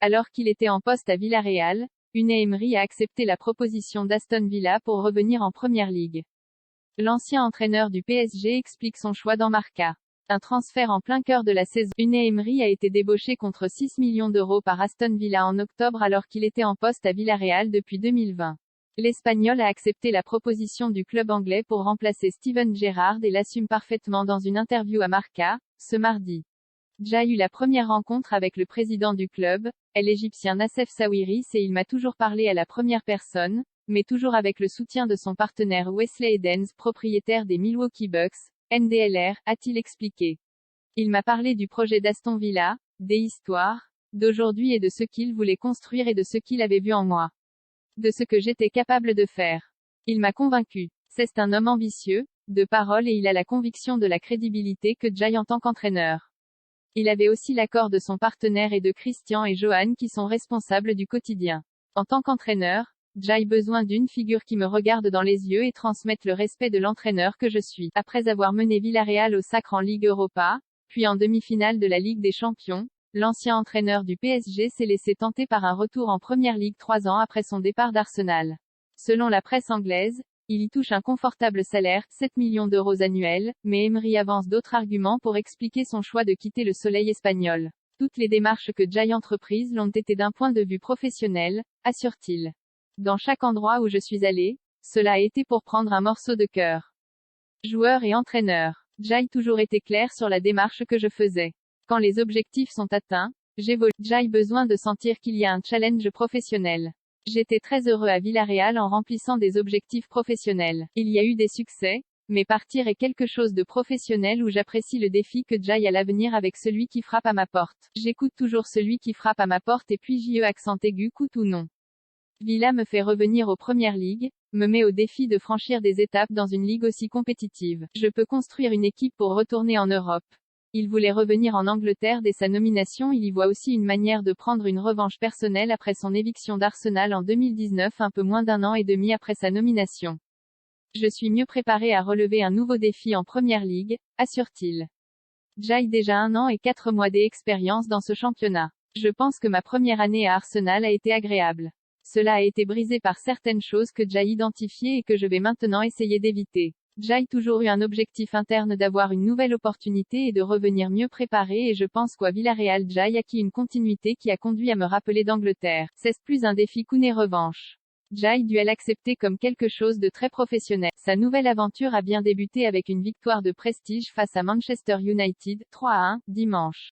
Alors qu'il était en poste à Villarreal, Unai Emery a accepté la proposition d'Aston Villa pour revenir en Première Ligue. L'ancien entraîneur du PSG explique son choix dans Marca. Un transfert en plein cœur de la saison. Unai Emery a été débauché contre 6 millions d'euros par Aston Villa en octobre alors qu'il était en poste à Villarreal depuis 2020. L'Espagnol a accepté la proposition du club anglais pour remplacer Steven Gerrard et l'assume parfaitement dans une interview à Marca, ce mardi. J'ai eu la première rencontre avec le président du club, l'Égyptien Nassef Sawiris, et il m'a toujours parlé à la première personne, mais toujours avec le soutien de son partenaire Wesley Edens, propriétaire des Milwaukee Bucks, NDLR, a-t-il expliqué. Il m'a parlé du projet d'Aston Villa, des histoires, d'aujourd'hui et de ce qu'il voulait construire et de ce qu'il avait vu en moi. De ce que j'étais capable de faire. Il m'a convaincu. C'est un homme ambitieux, de parole, et il a la conviction de la crédibilité que j'ai en tant qu'entraîneur. Il avait aussi l'accord de son partenaire et de Christian et Johan qui sont responsables du quotidien. En tant qu'entraîneur, j'ai besoin d'une figure qui me regarde dans les yeux et transmette le respect de l'entraîneur que je suis. Après avoir mené Villarreal au sacre en Ligue Europa, puis en demi-finale de la Ligue des Champions, l'ancien entraîneur du PSG s'est laissé tenter par un retour en Première Ligue 3 ans après son départ d'Arsenal. Selon la presse anglaise, il y touche un confortable salaire, 7 millions d'euros annuels, mais Emery avance d'autres arguments pour expliquer son choix de quitter le soleil espagnol. Toutes les démarches que j'ai entreprises l'ont été d'un point de vue professionnel, assure-t-il. Dans chaque endroit où je suis allé, cela a été pour prendre un morceau de cœur. Joueur et entraîneur. J'ai toujours été clair sur la démarche que je faisais. Quand les objectifs sont atteints, j'évolue. J'ai besoin de sentir qu'il y a un challenge professionnel. J'étais très heureux à Villarreal en remplissant des objectifs professionnels. Il y a eu des succès, mais partir est quelque chose de professionnel où j'apprécie le défi que j'ai à l'avenir avec celui qui frappe à ma porte. J'écoute toujours celui qui frappe à ma porte et puis JE accent aigu coûte ou non. Villa me fait revenir aux Premières Ligues, me met au défi de franchir des étapes dans une ligue aussi compétitive. Je peux construire une équipe pour retourner en Europe. Il voulait revenir en Angleterre dès sa nomination. Il y voit aussi une manière de prendre une revanche personnelle après son éviction d'Arsenal en 2019, un peu moins d'un an et demi après sa nomination. Je suis mieux préparé à relever un nouveau défi en Première Ligue, assure-t-il. J'ai déjà 1 an et 4 mois d'expérience dans ce championnat. Je pense que ma première année à Arsenal a été agréable. Cela a été brisé par certaines choses que j'ai identifiées et que je vais maintenant essayer d'éviter. J'ai toujours eu un objectif interne d'avoir une nouvelle opportunité et de revenir mieux préparé, et je pense qu'à Villarreal j'ai acquis une continuité qui a conduit à me rappeler d'Angleterre. C'est plus un défi qu'une revanche. J'ai dû l'accepter comme quelque chose de très professionnel. Sa nouvelle aventure a bien débuté avec une victoire de prestige face à Manchester United, 3-1, dimanche.